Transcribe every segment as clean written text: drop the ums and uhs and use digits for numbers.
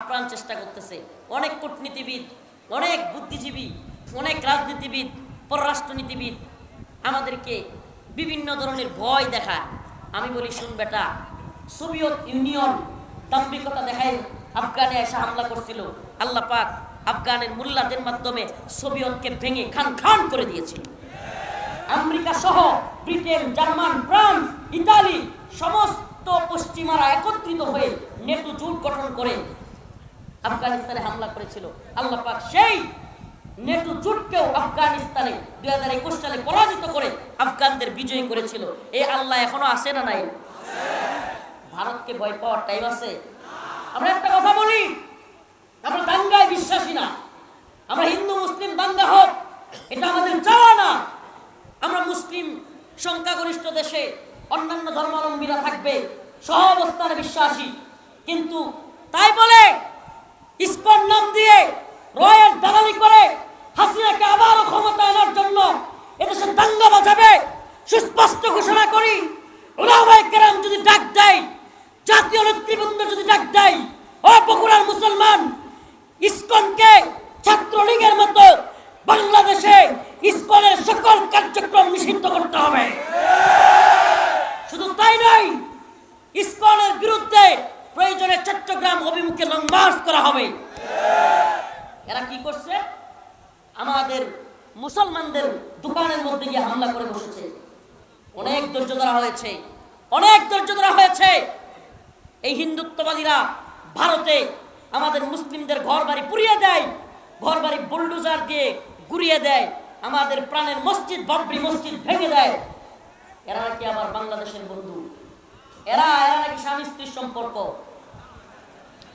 আপ্রাণ চেষ্টা করতেছে। অনেক কূটনীতিবিদ, অনেক বুদ্ধিজীবী, অনেক রাজনীতিবিদ, পররাষ্ট্রনীতিবিদ আমাদেরকে বিভিন্ন ধরনের ভয় দেখায়। আমি বলি, শুন বেটা, সোভিয়েত ইউনিয়ন দাম্ভিকতা দেখায় আফগানে এসে হামলা করছিল। আল্লাহ পাক আফগানের মুল্লাদের মাধ্যমে সোভিয়েতকে ভেঙে খান খান করে দিয়েছিল। আমেরিকা সহ ব্রিটেন, জার্মান, ফ্রান্স, ইতালি সমস্ত পশ্চিমারা একত্রিত হয়ে নেটো জোট গঠন করে আফগানিস্তানে হামলা করেছিল। আল্লাহ পাক সেই নেটো জোটকেও আফগানিস্তানে 2021 সালে পরাজিত করে আফগানদের বিজয়ী করেছিল। এই আল্লাহ এখনো আছে না নাই? ভারতকে ভয় পাওয়ার টাইম আছে? আমরা একটা কথা বলি, আমরা দাঙ্গায় বিশ্বাসী না। আমরা হিন্দু মুসলিম দাঙ্গা হোক, এটা আমাদের চাওয়া না। আমরা মুসলিম সংখ্যাগরিষ্ঠ দেশে অন্যান্য ধর্মাবলম্বীরা থাকবে, সহ অবস্থানে বিশ্বাসী। কিন্তু তাই বলে ইসকন নাম দিয়ে রয়ের দালালি করে হাসিনাকে আবারও ক্ষমতা আনার জন্য এদেশে দাঙ্গা বাজাবে সুস্পষ্ট ঘোষণা করি। ওলামায়ে কেরাম যদি ডাক দেয়, জাতীয় নেতৃবৃন্দ যদি ডাক দেয়, ও বগুড়ার মুসলমান, ইসকনকে ছাত্রলীগের মতো বাংলাদেশে ইসকনের সকল কার্যক্রম নিষিদ্ধ করতে হবে। শুধু তাই নয়, ইসকনের বিরুদ্ধে প্রয়োজনে চট্টগ্রাম অভিমুখে লং মার্চ করা হবে। এরা কি করছে? আমাদের মুসলমানদের দোকানের মধ্যে গিয়ে হামলা করে বসেছে। অনেক ধৈর্য ধরা হয়েছে, অনেক ধৈর্য ধরা হয়েছে। এই হিন্দুত্ববাদীরা ভারতে আমাদের মুসলিমদের ঘর বাড়ি পুড়িয়ে দেয়, ঘর বাড়ি বুলডোজার দিয়ে গুড়িয়ে দেয়, আমাদের প্রাণের মসজিদ, বাবরি মসজিদ ভেঙে দেয়। এরা নাকি আবার বাংলাদেশের বন্ধু, এরা নাকি স্বামী স্ত্রীর সম্পর্ক।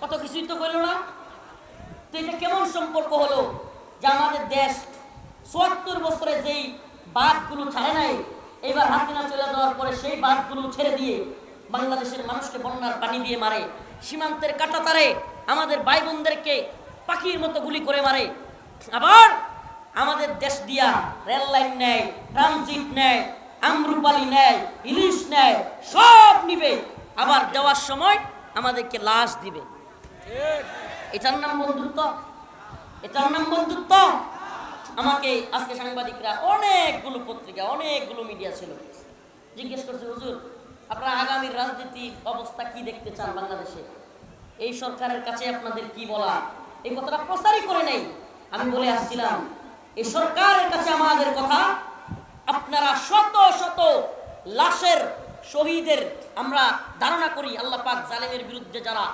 কত কিছুই তো করলো না। তো এটা কেমন সম্পর্ক হলো যে আমাদের দেশ ৭৪ বছরে যেই বাঁধগুলো ছাড়ে নাই, এবার হাসিনা চলে যাওয়ার পরে সেই বাঁধগুলো ছেড়ে দিয়ে বাংলাদেশের মানুষকে বন্যার পানি দিয়ে মারে, সীমান্তের কাঁটাতারে আমাদের ভাই বোনদেরকে পাখির মতো গুলি করে মারে। আবার আমাদের দেশ দিয়া রেল লাইন নেয়, ট্রানজিট নেয়, আমরুপালি নেয়, ইলিশ নেয়, সব নিবে। আবার দেওয়ার সময় আমাদেরকে লাশ দিবে। এটার নাম বন্ধুত্ব? এটার নাম বন্ধুত্ব? আমাকে আজকে সাংবাদিকরা, অনেকগুলো পত্রিকা, অনেকগুলো মিডিয়া ছিল, জিজ্ঞেস করছে, হুজুর আপনারা আগামীর রাজনীতি অবস্থা কি দেখতে চান বাংলাদেশে? এই সরকারের কাছে আপনাদের কি বলা? এই কথাটা প্রচারই করে নেই। আমি বলে আসছিলাম, এই সরকারের কাছে আমাদের কথা, আপনারা শত শত লাশের শহীদের আমরা ধারণা করি, আল্লাহ পাক জালেমের বিরুদ্ধে যারা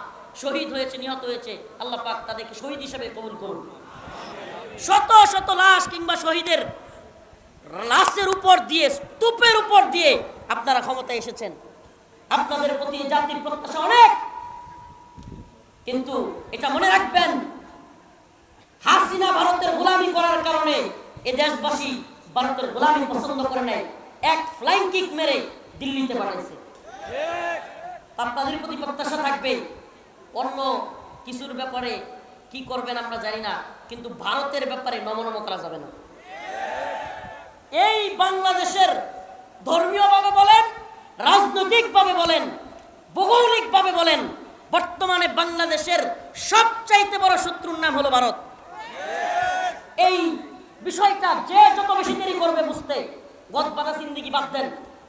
শহীদ হয়েছে, নিহত হয়েছে, আল্লাহ পাক তাদেরকে শহীদ হিসেবে কবুল করুন। শত শত লাশ কিংবা শহীদের লাশের উপর দিয়ে, স্তূপের উপর দিয়ে আপনারা ক্ষমতায় এসেছেন। আপনাদের প্রতি জাতির প্রত্যাশা অনেক, কিন্তু এটা মনে রাখবেন, হাসিনা ভারতের গোলামি করার কারণে এ দেশবাসী ভারতের গোলামি পছন্দ করে নেয়, এক ফ্লাইং কিক মেরে দিল্লিতে পাঠাইছে। আপনাদের প্রতি প্রত্যাশা থাকবে। অন্য কিছুর ব্যাপারে কি করবেন আমরা জানি না, কিন্তু ভারতের ব্যাপারে নমনম করা যাবে না। এই বাংলাদেশের ধর্মীয়ভাবে বলেন, রাজনৈতিকভাবে বলেন, ভৌগোলিকভাবে বলেন, বর্তমানে বাংলাদেশের সবচাইতে বড় শত্রুর নাম হলো ভারত। এই বিষয়টা যে যত বেশি দেরি করবে বুঝতে, গদবাধা জিন্দিগি বাদ দেন,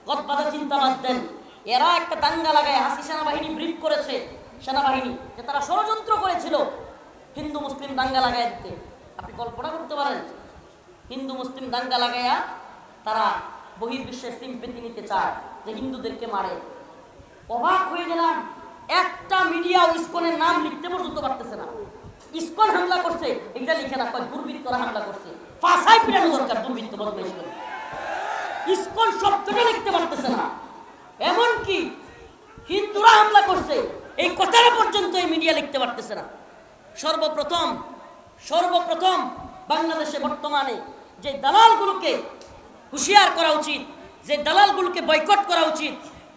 গদবাধা চিন্তা বাদ দেন। এরা একটা দাঙ্গা লাগায় হাসি সেনাবাহিনী ব্রিফ করেছে, সেনাবাহিনী যে তারা ষড়যন্ত্র করেছিল হিন্দু মুসলিম দাঙ্গা লাগাই দিতে। আপনি কল্পনা করতে পারেন, হিন্দু মুসলিম দাঙ্গা লাগাইয়া তারা বহির্বিশ্বের সিম্পেথি নিতে চায় যে হিন্দুদেরকে মারে। অবাক হয়ে গেলাম, একটা মিডিয়াও ইসকনের নাম লিখতে পর্যন্ত পারতেছে না। ইসকন হামলা করছে এটা লিখে না, কয় দুর্বৃত্তরা হামলা করছে। ফাঁসায় পিটানো দরকার দুর্বৃত্ত বদমাইশ করে। ইসকন শব্দটা লিখতে পারতেছে না। এমনকি হিন্দুরা হামলা করছে এই কথাটা পর্যন্ত এই মিডিয়া লিখতে পারতেছে না। সর্বপ্রথম বাংলাদেশে বর্তমানে যে দালালগুলোকে হুঁশিয়ার করা উচিত, যে দালালগুলোকে বয়কট করা উচিত,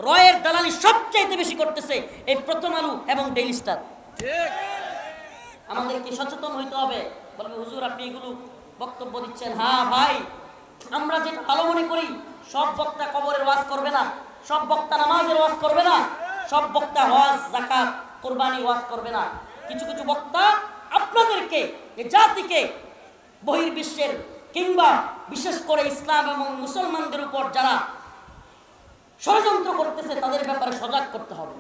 রয়ের দালালি সবচাইতে বেশি করতেছে এই প্রথম আলো এবং ডেইলি স্টার। আমাদেরকে সচেতন হইতে হবে। বলবে, হুজুর আপনি এগুলো বক্তব্য দিচ্ছেন। হ্যাঁ ভাই, আমরা যেটা ভালো মনে করি, সব বক্তা কবরের ওয়াজ করবে না, সব বক্তা নামাজের ওয়াজ করবে না, সব বক্তা হজ, যাকাত, কুরবানি ওয়াজ করবে না। কিছু কিছু বক্তা আপনাদেরকে, এই জাতিকে, বহির্বিশ্বের কিংবা বিশেষ করে ইসলাম এবং মুসলমানদের উপর যারা ষড়যন্ত্র করতেছে তাদের ব্যাপারে সজাগ করতে হবে।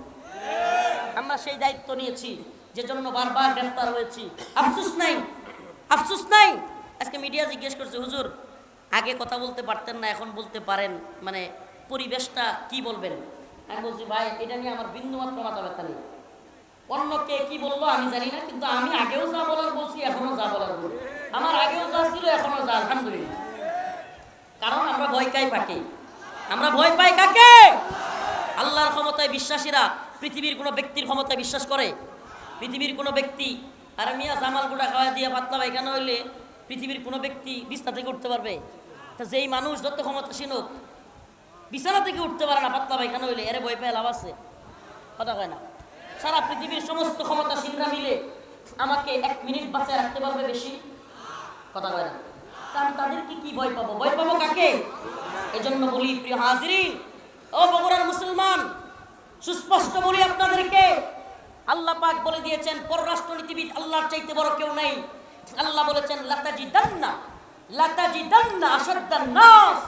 আমরা সেই দায়িত্ব নিয়েছি, যে জন্য বারবার গ্রেফতার হয়েছি। আফসোস নাই, আফসোস নাই। আজকে মিডিয়া জিজ্ঞেস করছে, হুজুর আগে কথা বলতে পারতেন না, এখন বলতে পারেন, মানে পরিবেশটা কি বলবেন? আমি বলছি, ভাই এটা নিয়ে আমার বিন্দুমাত্র মাথা ব্যথা নেই। অন্য কে কি বললো আমি জানি না, কিন্তু আমি আগেও যা বলার বলছি, এখনো যা বলার বলি। আমার আগেও যা ছিল, এখনো যা, আলহামদুলিল্লাহ। কারণ আমরা ভয় পাই কাকে? আমরা ভয় পাই কাকে? আল্লাহর ক্ষমতায় বিশ্বাসীরা পৃথিবীর কোনো ব্যক্তির ক্ষমতায় বিশ্বাস করে? পৃথিবীর কোনো ব্যক্তি, আর মিয়া জামাল গুড়া খাওয়া দিয়ে পাতলা পায়খানা হইলে পৃথিবীর কোনো ব্যক্তি বিছনা থেকে উঠতে পারবে? তা যেই মানুষ যত ক্ষমতাসীন হোক, বিছানা থেকে উঠতে পারে না পাতলা পায়খানা হইলে, এরে ভয় পেয়ে লাভ আছে? কথা কয় না। সারা পৃথিবীর সমস্ত ক্ষমতাসীনরা মিলে আমাকে 1 মিনিট বাঁচায় রাখতে পারবে বেশি? কথা কয় না। কারণ তাদেরকে কি ভয় পাবো? ভয় পাবো কাকে? এজন্য বলি, প্রিয় হাজিরিন, ও বগুড়ার মুসলমান, সুস্পষ্ট বলি আপনাদেরকে, আল্লাহ পাক বলে দিয়েছেন পররাষ্ট্রনীতিবিদ আল্লাহর চাইতে বড় কেউ নাই। আল্লাহ বলেছেন লাতাজিদান্না আশাদ্দান নাস,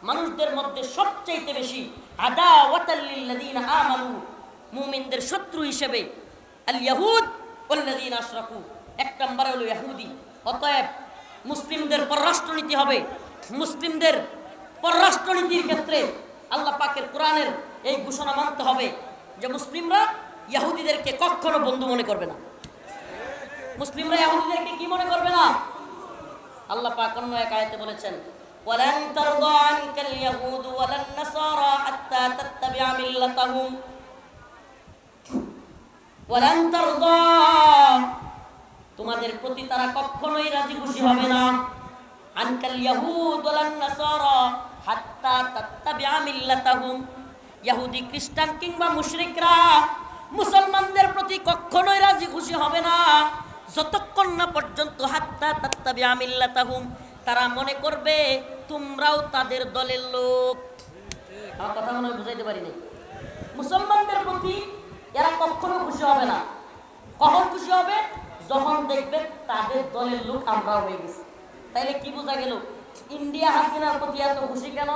মানুষদের মধ্যে সবচাইতে বেশি আদাওয়াতাল লিল্লাযিনা আমানু, মুমিনদের শত্রু হিসেবে আল ইয়াহুদ ওয়াল্লাযিনা আশরাকু, 1 নম্বরে হলো ইহুদি। অতএব মুসলিমদের পররাষ্ট্রনীতি হবে, মুসলিমদের পররাষ্ট্রনীতির ক্ষেত্রে আল্লাহ পাকের কোরআনের এই ঘোষণা মানতে হবে যে মুসলিমরা ইহুদিদেরকে কখনো বন্ধু মনে করবে না। মুসলিমরা ইহুদিদেরকে কি মনে করবে না? আল্লাহ পাক অন্য এক আয়াতে বলেছেন, ওয়ালান তারদা আনকাল ইয়াহুদ ওয়ালান নাসারা হাত্তা তাত্তাবি'a মিল্লাতাহুম, ওয়ালান তারদা, তোমাদের প্রতি তারা কখনোই রাজি খুশি হবে না, আনকাল ইয়াহুদ ওয়ালান নাসারা হাত্তা তাত্তাবি'a মিল্লাতাহুম, ইহুদি খ্রিস্টান কিংবা মুশরিকরা মুসলমানদের প্রতি কখনোই রাজি খুশি হবে না যতক্ষণ না পর্যন্ত হাত্তা তাত্তাবি'a মিল্লাতাহুম, তারা মনে করবে তোমরাও তাদের দলের লোক। আমার কথা মনে হয় বুঝাইতে পারি নাই। মুসলমানদের প্রতি এরা কখনো খুশি হবে না। কখন খুশি হবে? যখন দেখবে তাদের দলের লোক আমরাও হয়ে গেছি। তাইলে কি বোঝা গেল? ইন্ডিয়া হাসিনার প্রতি এত খুশি কেন?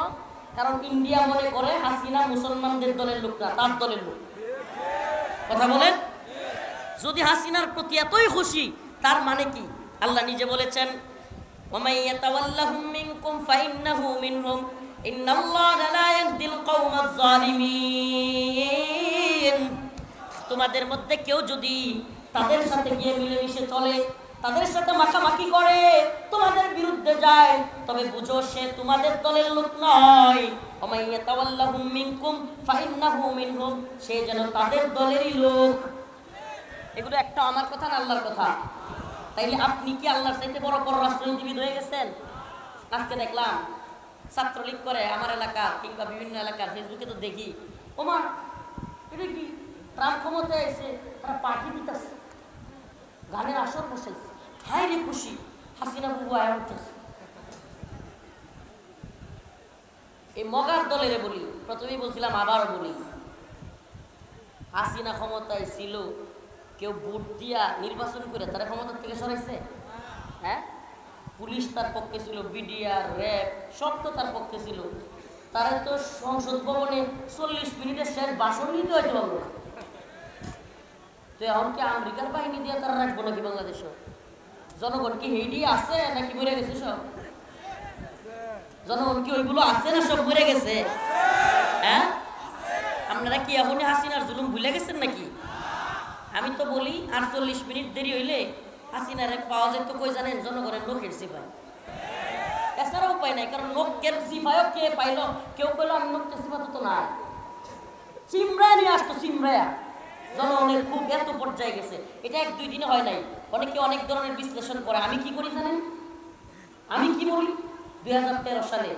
কারণ ইন্ডিয়া মনে করে হাসিনা মুসলমানদের দলের লোক না, তার দলের লোক। কথা বলেন। যদি হাসিনার প্রতি এতই খুশি, তার মানে কি? আল্লাহ নিজে বলেছেন, ওয়ামাই ইয়াতাওয়াল্লাহুম মিনকুম ফাইন্নাহু মিনহুম ইন্নাল্লাহা লা ইয়াহদিল কওমাজ জালিমিন। তোমাদের মধ্যে কেউ যদি তাদের সাথে গিয়ে মিলেমিশে চলে, তাদের সাথে মাখামাখি করে, তোমাদের বিরুদ্ধে যায়, তবে বুঝো সে তোমাদের দলের লোক নয়। ওয়ামাই ইয়াতাওয়াল্লাহুম মিনকুম ফাইন্নাহু মিনহুম, সে যেন তাদের দলেরই লোক। এগুলো একটা আমার কথা না, আল্লাহর কথা। তাইলে আপনি কি আল্লাহর চাইতে বড় পররাষ্ট্রনীতিবিদ হয়ে গেছেন? আজকে দেখলাম ছাত্রলীগ করে আমার এলাকা কিংবা বিভিন্ন এলাকার ফেসবুকে তো দেখি, ওমা এটা কি ট্রাম্প ক্ষমতায় এসে তারা পার্টি দিতেছে, গানের আসর বসেছে, হাই রে খুশি, হাসিনা বুবু আয়া উঠতেছে। এই মগার দলের বলি, প্রথমেই বলছিলাম আবারও বলি, হাসিনা ক্ষমতায় ছিল, কেউ ভোট দিয়া নির্বাচন করে তারা ক্ষমতার থেকে সরাইছে? হ্যাঁ, পুলিশ তার পক্ষে ছিল, বিডিআর, র্যাব সব তো তার পক্ষে ছিল। তারা তো সংসদ ভবনে 40 মিনিটের শেষ ভাষণ নিতে হইতে পারলো না। তো এখন কি আমেরিকার বাহিনী দিয়ে তারা রাখবো নাকি বাংলাদেশও? জনগণ কি হেইডি আছে নাকি মরে গেছে সব? জনগণ কি ওইগুলো আছে না সব মরে গেছে? হ্যাঁ, আপনারা কি এখনই হাসিনার জুলুম ভুলে গেছেন নাকি? আমি তো বলি 48 মিনিট দেরি হইলে হাসিনার পাওয়া যেত কই জানেন? জনগণের লোকের সিপাই। এছাড়া উপায় নাই, কারণ লোকের সিপাইও কে পাইল? কেউ কইলো আমি লোকের সিপা তো না, চিমড়ায় নিয়ে আসতো, চিমড়ায়া। জনগণের খুব এত পর্যায়ে গেছে, এটা 1-2 দিনে হয় নাই। অনেকে অনেক ধরনের বিশ্লেষণ করে। আমি কি করি জানেন? আমি কি বলি, 2013 সালে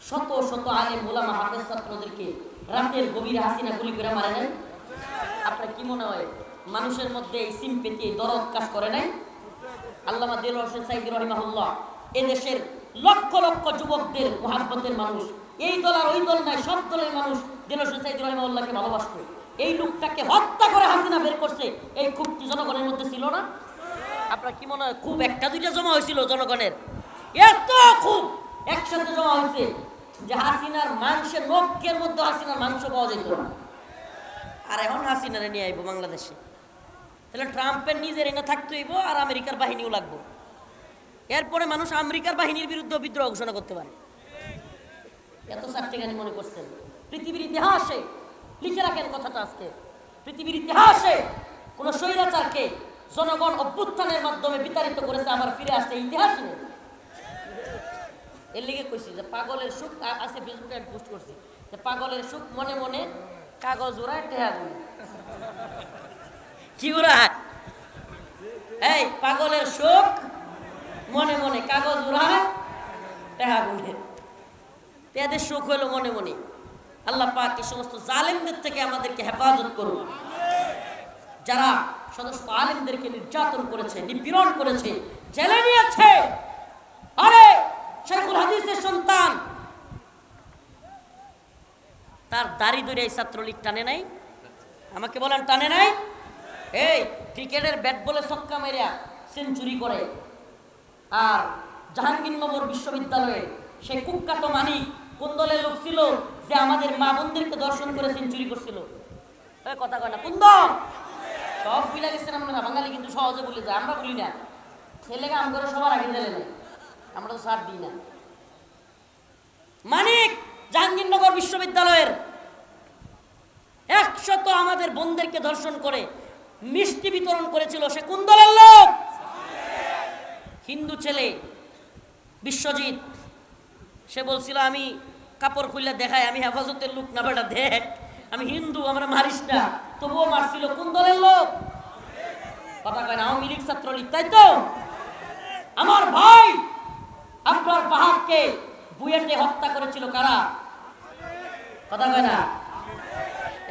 শত শত আলেম ওলামা হাফেজ ছাত্রদেরকে রাতের গভীরে হাসিনা গুলি করে মারে নাই? আপনার কি মনে হয় মানুষের মধ্যে এই সিম্পেথি, দরদ কাজ করে নাই? আল্লামা দেলোয়ার হোসেন সাঈদী রাহিমাহুল্লাহ এদেশের লক্ষ লক্ষ যুবকদের মুহাব্বতের মানুষ, এই দল আর ওই দল নাই, সব দলের মানুষ দেলোয়ার হোসেন সাঈদী রাহিমাহুল্লাহকে ভালোবাসত। এই লোকটাকে হত্যা করে হাসিনা বের করছে, এই খুব কি জনগণের মধ্যে ছিল না? আপনার কি মনে হয় খুব একটা দুইটা জমা হয়েছিল জনগণের? এত খুব একসাথে জমা হয়েছে যে হাসিনার মাংসের নখের মধ্যে হাসিনার মাংস পাওয়া যেত না। আর এখন হাসিনারে নিয়ে আইব বাংলাদেশে, তাহলে ট্রাম্পের নিজের এনে থাকতে হইব আর আমেরিকার বাহিনীও লাগবো। এরপরে মানুষ আমেরিকার বাহিনীর বিরুদ্ধে বিদ্রোহ ঘোষণা করতে পারে। এত চারটেখানি মনে করছেন? পৃথিবীর ইতিহাসে লিখে রাখেন কথাটা, আজকে পৃথিবীর ইতিহাসে কোন স্বৈরাচারকে জনগণ অভ্যুত্থানের মাধ্যমে বিতাড়িত করেছে আবার ফিরে আসছে, ইতিহাস নেই। এর লিগে কইছি যে পাগলের সুখ, আজকে ফেসবুকে আমি পোস্ট করছি যে পাগলের সুখ মনে মনে কাগজ উড়ায় টেহা গুনে। কি উড়ায়? এই পাগলের সুখ মনে মনে কাগজ উড়ায় টেহা গুনে। এদের সুখ হলো মনে মনে। আল্লাহ পাক এই সমস্ত জালেমদের থেকে আমাদেরকে হেফাজত করুন, যারা সমস্ত আলেমদেরকে নির্যাতন করেছে, নিপীড়ন করেছে, জেলে নিয়েছে। আরে শেখুল হাদিসের সন্তান, তার দাড়ি ধরে এই ছাত্রলীগ টানে নাই? আমাকে বলেন টানে নাই? এই ক্রিকেটের ব্যাট বলে ছক্কা মেরিয়া সেঞ্চুরি করে, আর জাহাঙ্গীরনগর বিশ্ববিদ্যালয়ে সে কুখ্যাত মানিক কোন দলের লোক ছিল যে আমাদের মা বোনদেরকে দর্শন করে সেঞ্চুরি করছিল? কথা কয় না, কোন দল? সব ভুলে গেছেন আপনারা। বাঙালি কিন্তু সহজে ভুলে যায়, আমরা ভুলি না। ছেলেকে আম করে সবার আগে জেলে নেয়, আমরা তো সার দিই না। মানিক জাহাঙ্গীরনগর বিশ্ববিদ্যালয়ের 100 আমাদের বোনদেরকে ধর্ষণ করে মিষ্টি বিতরণ করেছিল। সে কোন দলের লোক? হিন্দু ছেলে বিশ্বজিৎ। সে বলছিল আমি কাপড় খুলে দেখাই, আমি হেফাজতের লোক না, বেটা দেখ আমি হিন্দু, আমরা মারিস না। তবুও মারছিল। কোন দলের লোক? কথা কয় না, আওয়ামী লীগ ছাত্রলীগ, তাই তো? আমার ভাই আপনার বাহাদকে বুয়েটে হত্যা করেছিল কারা? কথা কয় না।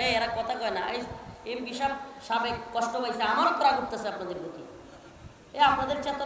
এই এরা কথা কয় না। এই এমপি সাহেব সাবেক কষ্ট পাইছে, আমারও করা করতেছে আপনাদের প্রতি। আপনাদের চেতনা